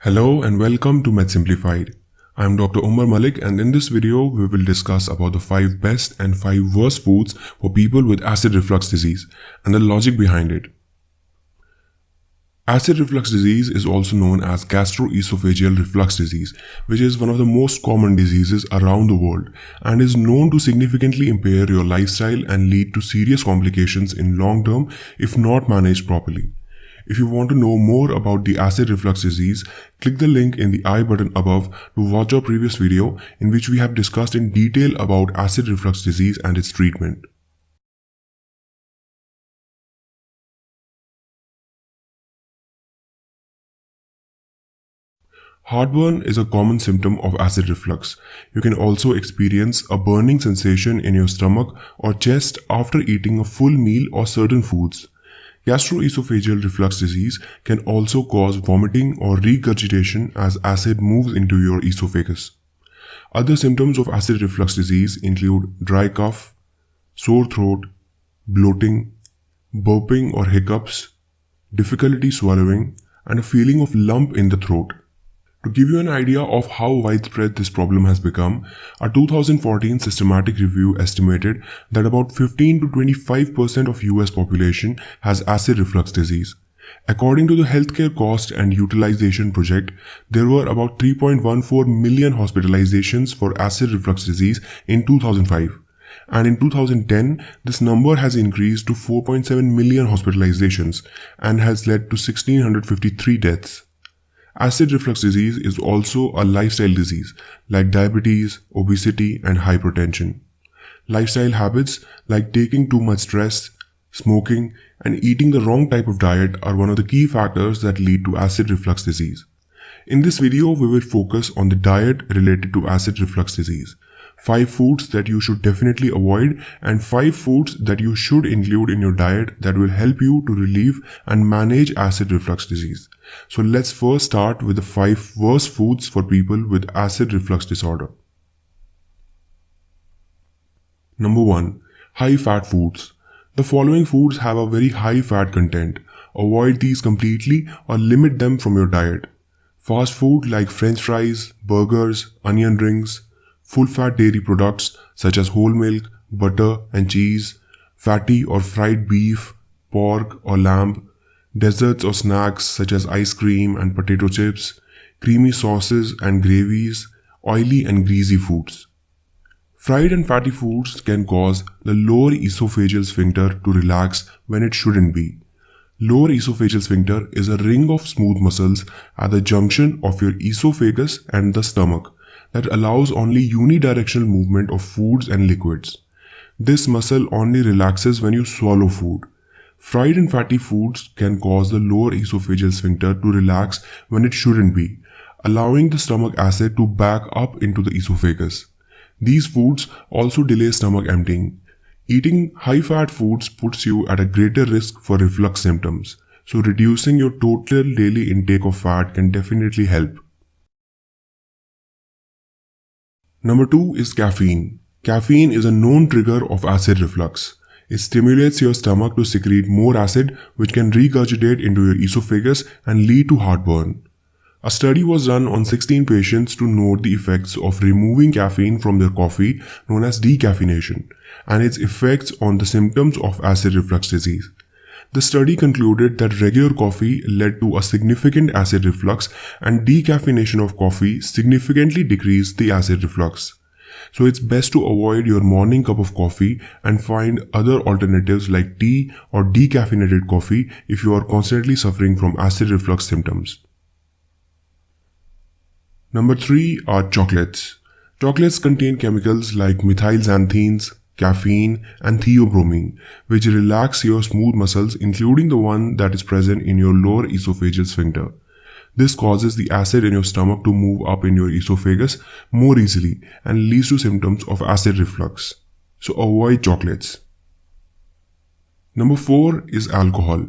Hello and welcome to MEDSimplified. I am Dr. Umar Malik, and in this video we will discuss about the 5 best and 5 worst foods for people with acid reflux disease and the logic behind it. Acid reflux disease is also known as gastroesophageal reflux disease, which is one of the most common diseases around the world and is known to significantly impair your lifestyle and lead to serious complications in long term if not managed properly. If you want to know more about the acid reflux disease, click the link in the I button above to watch our previous video in which we have discussed in detail about acid reflux disease and its treatment. Heartburn is a common symptom of acid reflux. You can also experience a burning sensation in your stomach or chest after eating a full meal or certain foods. Gastroesophageal reflux disease can also cause vomiting or regurgitation as acid moves into your esophagus. Other symptoms of acid reflux disease include dry cough, sore throat, bloating, burping or hiccups, difficulty swallowing, and a feeling of lump in the throat. To give you an idea of how widespread this problem has become, a 2014 systematic review estimated that about 15 to 25% of US population has acid reflux disease. According to the Healthcare Cost and Utilization Project, there were about 3.14 million hospitalizations for acid reflux disease in 2005. And in 2010, this number has increased to 4.7 million hospitalizations and has led to 1,653 deaths. Acid reflux disease is also a lifestyle disease like diabetes, obesity, and hypertension. Lifestyle habits like taking too much stress, smoking, and eating the wrong type of diet are one of the key factors that lead to acid reflux disease. In this video, we will focus on the diet related to acid reflux disease. 5 foods that you should definitely avoid and 5 foods that you should include in your diet that will help you to relieve and manage acid reflux disease. So let's first start with the 5 worst foods for people with acid reflux disorder. Number 1. High fat foods. The following foods have a very high fat content. Avoid these completely or limit them from your diet. Fast food like french fries, burgers, onion rings, full-fat dairy products such as whole milk, butter and cheese, fatty or fried beef, pork or lamb, desserts or snacks such as ice cream and potato chips, creamy sauces and gravies, oily and greasy foods. Fried and fatty foods can cause the lower esophageal sphincter to relax when it shouldn't be. Lower esophageal sphincter is a ring of smooth muscles at the junction of your esophagus and the stomach that allows only unidirectional movement of foods and liquids. This muscle only relaxes when you swallow food. Fried and fatty foods can cause the lower esophageal sphincter to relax when it shouldn't be, allowing the stomach acid to back up into the esophagus. These foods also delay stomach emptying. Eating high-fat foods puts you at a greater risk for reflux symptoms, so reducing your total daily intake of fat can definitely help. Number 2 is caffeine. Caffeine is a known trigger of acid reflux. It stimulates your stomach to secrete more acid, which can regurgitate into your esophagus and lead to heartburn. A study was done on 16 patients to note the effects of removing caffeine from their coffee, known as decaffeination, and its effects on the symptoms of acid reflux disease. The study concluded that regular coffee led to a significant acid reflux and decaffeination of coffee significantly decreased the acid reflux. So it's best to avoid your morning cup of coffee and find other alternatives like tea or decaffeinated coffee if you are constantly suffering from acid reflux symptoms. Number 3 are chocolates. Chocolates contain chemicals like methylxanthines, caffeine, and theobromine, which relax your smooth muscles, including the one that is present in your lower esophageal sphincter. This causes the acid in your stomach to move up in your esophagus more easily and leads to symptoms of acid reflux. So avoid chocolates. Number 4 is alcohol.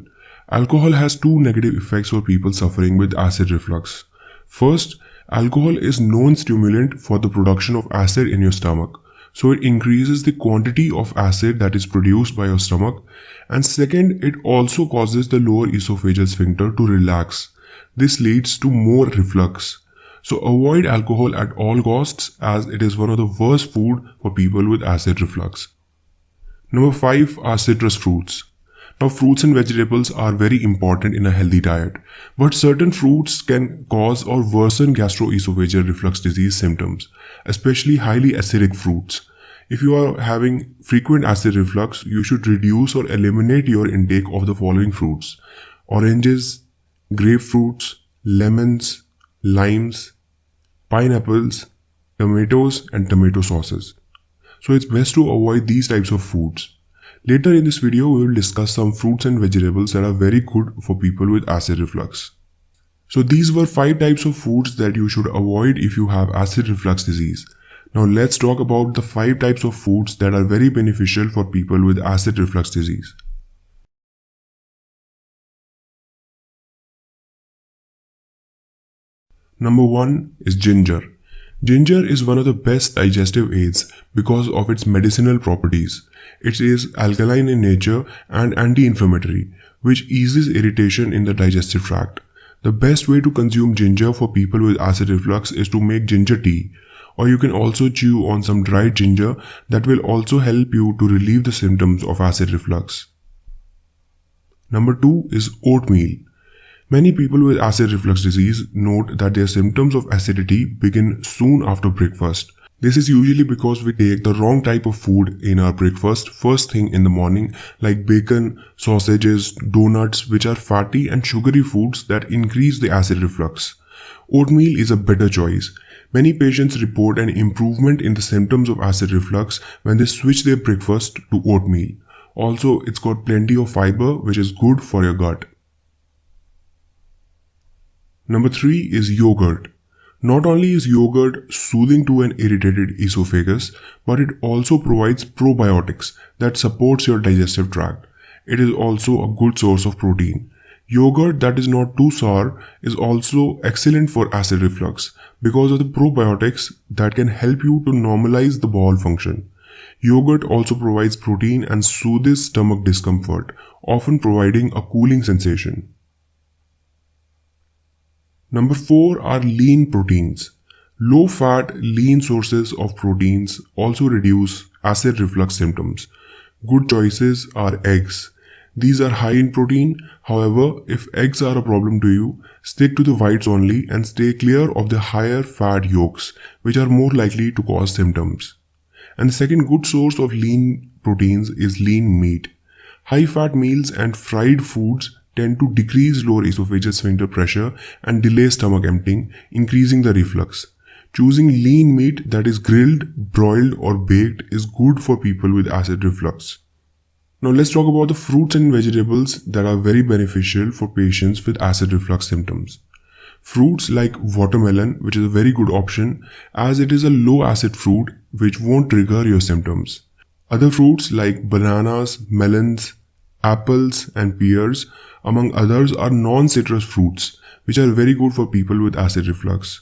Alcohol has 2 negative effects for people suffering with acid reflux. First, alcohol is known stimulant for the production of acid in your stomach. So it increases the quantity of acid that is produced by your stomach. And second, it also causes the lower esophageal sphincter to relax. This leads to more reflux. So avoid alcohol at all costs, as it is one of the worst food for people with acid reflux. Number 5 are citrus fruits. Now, fruits and vegetables are very important in a healthy diet, but certain fruits can cause or worsen gastroesophageal reflux disease symptoms, especially highly acidic fruits. If you are having frequent acid reflux, you should reduce or eliminate your intake of the following fruits: oranges, grapefruits, lemons, limes, pineapples, tomatoes, and tomato sauces. So it's best to avoid these types of foods. Later in this video, we will discuss some fruits and vegetables that are very good for people with acid reflux. So these were 5 types of foods that you should avoid if you have acid reflux disease. Now let's talk about the 5 types of foods that are very beneficial for people with acid reflux disease. Number 1 is ginger. Ginger is one of the best digestive aids because of its medicinal properties. It is alkaline in nature and anti-inflammatory, which eases irritation in the digestive tract. The best way to consume ginger for people with acid reflux is to make ginger tea, or you can also chew on some dried ginger that will also help you to relieve the symptoms of acid reflux. Number 2 is oatmeal. Many people with acid reflux disease note that their symptoms of acidity begin soon after breakfast. This is usually because we take the wrong type of food in our breakfast first thing in the morning, like bacon, sausages, donuts, which are fatty and sugary foods that increase the acid reflux. Oatmeal is a better choice. Many patients report an improvement in the symptoms of acid reflux when they switch their breakfast to oatmeal. Also, it's got plenty of fiber, which is good for your gut. Number 3 is yogurt. Not only is yogurt soothing to an irritated esophagus, but it also provides probiotics that supports your digestive tract. It is also a good source of protein. Yogurt that is not too sour is also excellent for acid reflux because of the probiotics that can help you to normalize the bowel function. Yogurt also provides protein and soothes stomach discomfort, often providing a cooling sensation. Number 4 are lean proteins. Low-fat, lean sources of proteins also reduce acid reflux symptoms. Good choices are eggs. These are high in protein. However, if eggs are a problem to you, stick to the whites only and stay clear of the higher fat yolks, which are more likely to cause symptoms. And the second good source of lean proteins is lean meat. High-fat meals and fried foods tend to decrease lower esophageal sphincter pressure and delay stomach emptying, increasing the reflux. Choosing lean meat that is grilled, broiled, or baked is good for people with acid reflux. Now let's talk about the fruits and vegetables that are very beneficial for patients with acid reflux symptoms. Fruits like watermelon, which is a very good option as it is a low acid fruit which won't trigger your symptoms. Other fruits like bananas, melons, apples, and pears, among others, are non-citrus fruits, which are very good for people with acid reflux.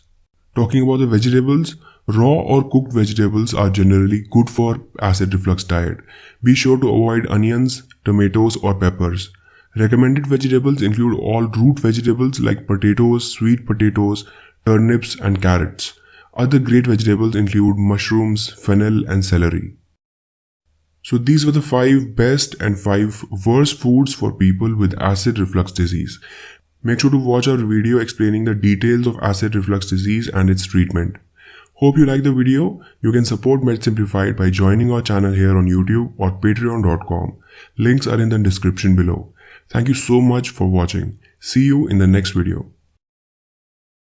Talking about the vegetables, raw or cooked vegetables are generally good for acid reflux diet. Be sure to avoid onions, tomatoes, or peppers. Recommended vegetables include all root vegetables like potatoes, sweet potatoes, turnips, and carrots. Other great vegetables include mushrooms, fennel, and celery. So these were the 5 best and 5 worst foods for people with acid reflux disease. Make sure to watch our video explaining the details of acid reflux disease and its treatment. Hope you like the video. You can support MEDSimplified by joining our channel here on YouTube or patreon.com. Links are in the description below. Thank you so much for watching. See you in the next video.